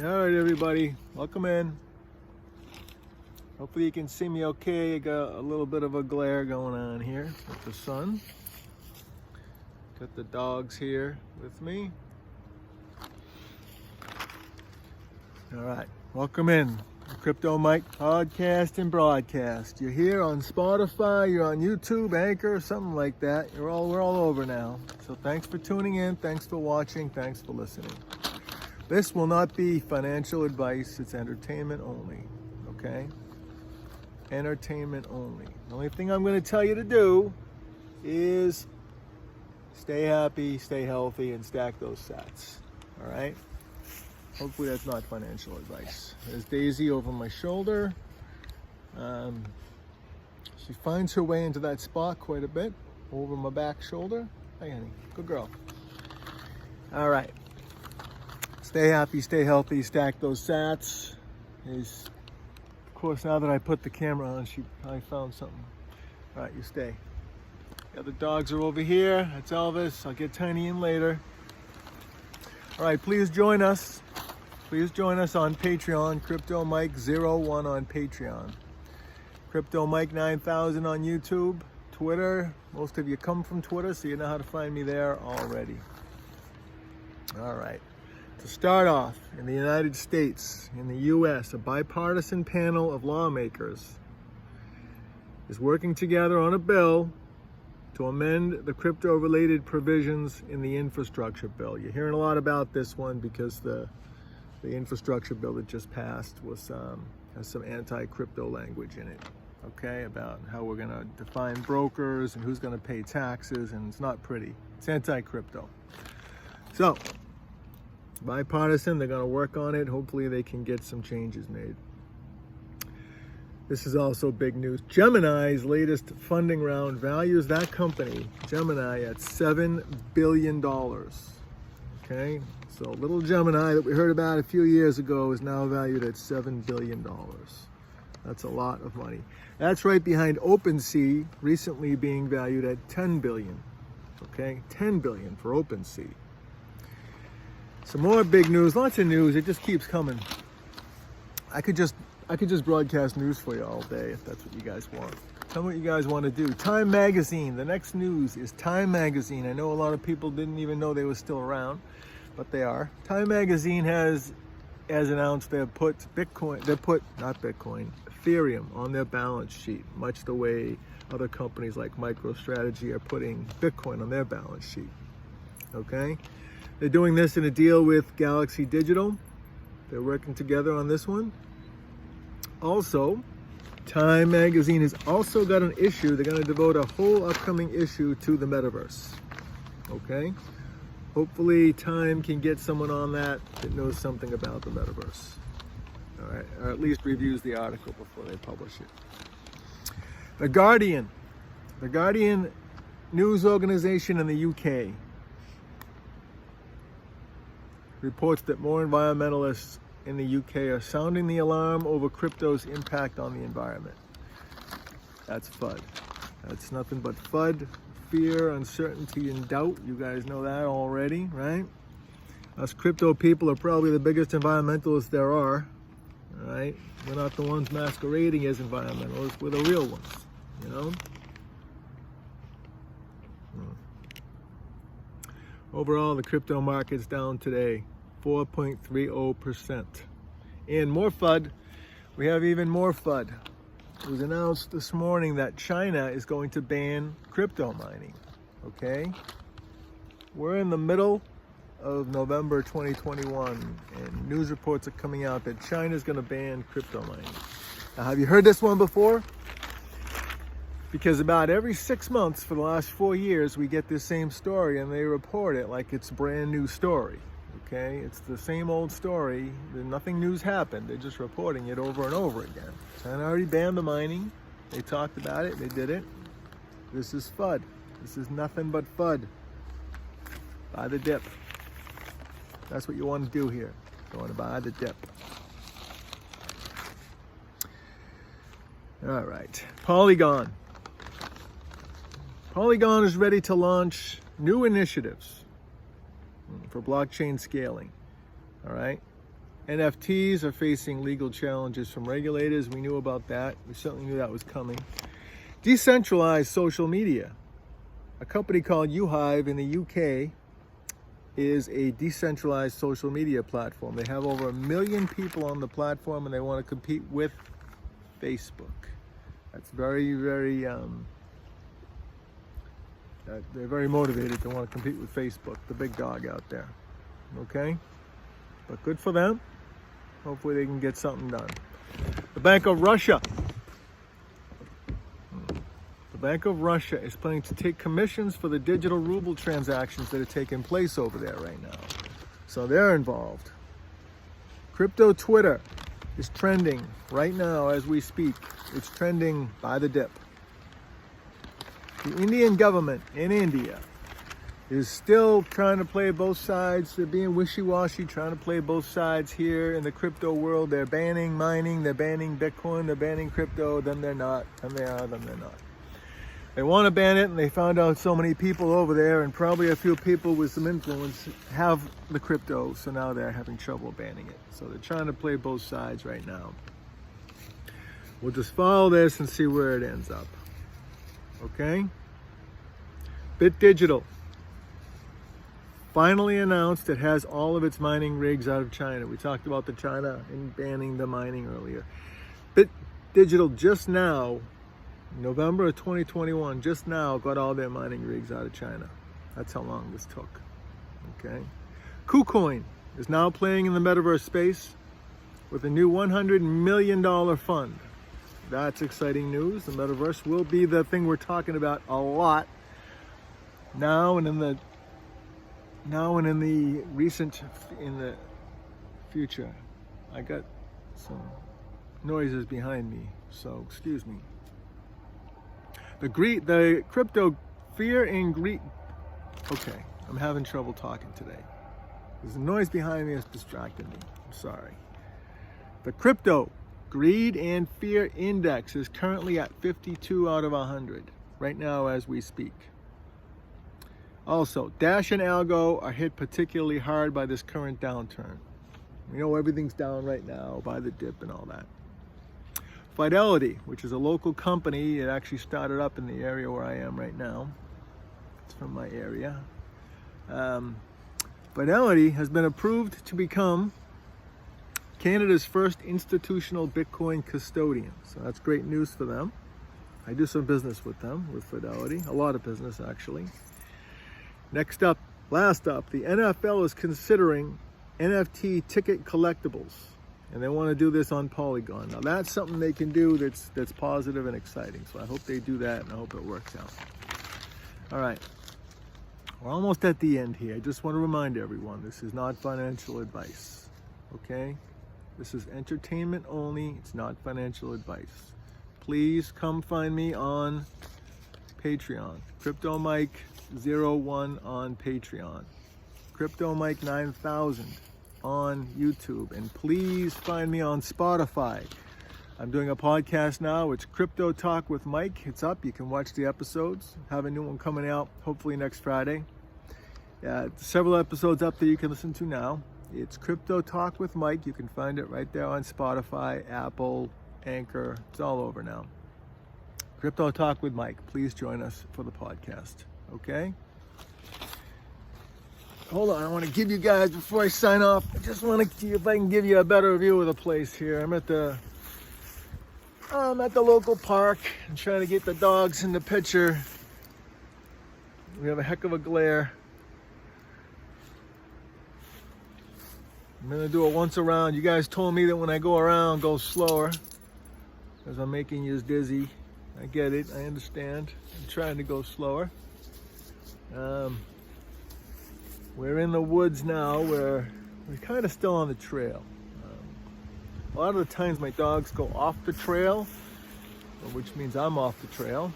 All right, everybody, welcome in. Hopefully you can see me okay. I got a little bit of a glare going on here with the sun. Got the dogs here with me. All right, welcome in. The Crypto Mike podcast and broadcast. You're here on Spotify, you're on YouTube, Anchor, something like that. We're all over now. So thanks for tuning in, thanks for watching, thanks for listening. This will not be financial advice, it's entertainment only, okay? Entertainment only. The only thing I'm going to tell you to do is stay happy, stay healthy, and stack those sats, all right? Hopefully that's not financial advice. There's Daisy over my shoulder. She finds her way into that spot quite a bit, over my back shoulder. Hey, honey, good girl. All right. Stay happy, stay healthy, stack those sats. Of course, now that I put the camera on, I found something. All right, you stay. The other dogs are over here. That's Elvis. I'll get Tiny in later. All right, please join us. Please join us on Patreon, Crypto Mike 01 on Patreon. Crypto Mike 9000 on YouTube, Twitter. Most of you come from Twitter, so you know how to find me there already. All right. To start off, in the United States, in the U.S., a bipartisan panel of lawmakers is working together on a bill to amend the crypto-related provisions in the infrastructure bill. You're hearing a lot about this one because the infrastructure bill that just passed has some anti-crypto language in it, okay, about how we're going to define brokers and who's going to pay taxes, and it's not pretty. It's anti-crypto. So, bipartisan, they're going to work on it. Hopefully they can get some changes made. This is also big news. Gemini's latest funding round values that company, Gemini, at $7 billion. Okay, so little Gemini that we heard about a few years ago is now valued at $7 billion. That's a lot of money. That's right behind OpenSea, recently being valued at $10 billion. Okay, $10 billion for OpenSea. Some more big news, lots of news. It just keeps coming. I could just broadcast news for you all day if that's what you guys want. Tell me what you guys want to do. Time Magazine. The next news is Time Magazine. I know a lot of people didn't even know they were still around, but they are. Time Magazine has announced Ethereum on their balance sheet, much the way other companies like MicroStrategy are putting Bitcoin on their balance sheet. Okay? They're doing this in a deal with Galaxy Digital. They're working together on this one. Also, Time Magazine has also got an issue. They're going to devote a whole upcoming issue to the metaverse. Okay? Hopefully Time can get someone on that knows something about the metaverse. All right? Or at least reviews the article before they publish it. The Guardian news organization in the UK, reports that more environmentalists in the UK are sounding the alarm over crypto's impact on the environment. That's FUD. That's nothing but FUD, fear, uncertainty, and doubt. You guys know that already, right? Us crypto people are probably the biggest environmentalists there are, all right? We're not the ones masquerading as environmentalists. We're the real ones, you know? Overall, the crypto market's down today, 4.30%. And more FUD, we have even more FUD. It was announced this morning that China is going to ban crypto mining, okay? We're in the middle of November 2021, and news reports are coming out that China is going to ban crypto mining. Now, have you heard this one before? Because about every 6 months for the last 4 years, we get this same story and they report it like it's a brand new story, okay? It's the same old story. Nothing new's happened. They're just reporting it over and over again. China already banned the mining. They talked about it. They did it. This is FUD. This is nothing but FUD. Buy the dip. That's what you want to do here. You want to buy the dip. All right. Polygon. Polygon is ready to launch new initiatives for blockchain scaling. All right. NFTs are facing legal challenges from regulators. We knew about that. We certainly knew that was coming. Decentralized social media. A company called UHive in the UK is a decentralized social media platform. They have over 1 million people on the platform, and they want to compete with Facebook. That's very, very, they're very motivated to want to compete with Facebook, the big dog out there. Okay? But good for them. Hopefully they can get something done. The Bank of Russia. The Bank of Russia is planning to take commissions for the digital ruble transactions that are taking place over there right now. So they're involved. Crypto Twitter is trending right now as we speak. It's trending by the dip. The Indian government in India is still trying to play both sides. They're being wishy-washy, trying to play both sides here in the crypto world. They're banning mining, they're banning Bitcoin, they're banning crypto, then they're not, then they are, then they're not. They want to ban it, and they found out so many people over there, and probably a few people with some influence, have the crypto, so now they're having trouble banning it. So they're trying to play both sides right now. We'll just follow this and see where it ends up. Okay? Bit Digital finally announced it has all of its mining rigs out of China. We talked about the China and banning the mining earlier. Bit Digital just now, November of 2021, just now got all their mining rigs out of China. That's how long this took. Okay. KuCoin is now playing in the metaverse space with a new $100 million fund. That's exciting news. The metaverse will be the thing we're talking about a lot now and in the future. I got some noises behind me, so excuse me. The crypto fear and greed. Okay, I'm having trouble talking today. There's a noise behind me that's distracting me. I'm sorry. The crypto greed and fear index is currently at 52 out of 100 right now as we speak. Also, Dash and Algo are hit particularly hard by this current downturn. We know everything's down right now by the dip and all that. Fidelity, which is a local company, it actually started up in the area where I am right now. It's from my area. Fidelity has been approved to become Canada's first institutional Bitcoin custodian. So that's great news for them. I do some business with them, with Fidelity, a lot of business actually. Last up, the NFL is considering NFT ticket collectibles, and they want to do this on Polygon. Now that's something they can do that's positive and exciting. So I hope they do that, and I hope it works out. All right, we're almost at the end here. I just want to remind everyone, this is not financial advice, okay? This is entertainment only. It's not financial advice. Please come find me on Patreon. Crypto Mike 01 on Patreon. Crypto Mike 9000 on YouTube. And please find me on Spotify. I'm doing a podcast now. It's Crypto Talk with Mike. It's up. You can watch the episodes. Have a new one coming out hopefully next Friday. Several episodes up that you can listen to now. It's Crypto Talk with Mike. You can find it right there on Spotify, Apple, Anchor. It's all over now. Crypto Talk with Mike. Please join us for the podcast. Okay? Hold on. I want to give you guys, before I sign off, I just want to see if I can give you a better view of the place here. I'm at the local park. I'm trying to get the dogs in the picture. We have a heck of a glare. I'm going to do it once around. You guys told me that when I go around, go slower, because I'm making you dizzy. I get it. I understand. I'm trying to go slower. We're in the woods now. We're kind of still on the trail. A lot of the times my dogs go off the trail, which means I'm off the trail.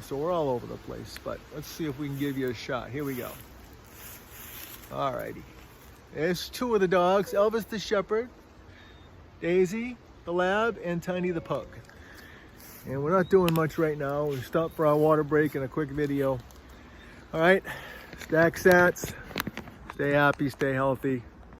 So we're all over the place. But let's see if we can give you a shot. Here we go. Alrighty. There's two of the dogs, Elvis the Shepherd, Daisy the Lab, and Tiny the Pug. And we're not doing much right now. We stopped for our water break and a quick video. All right, stack sats, stay happy, stay healthy.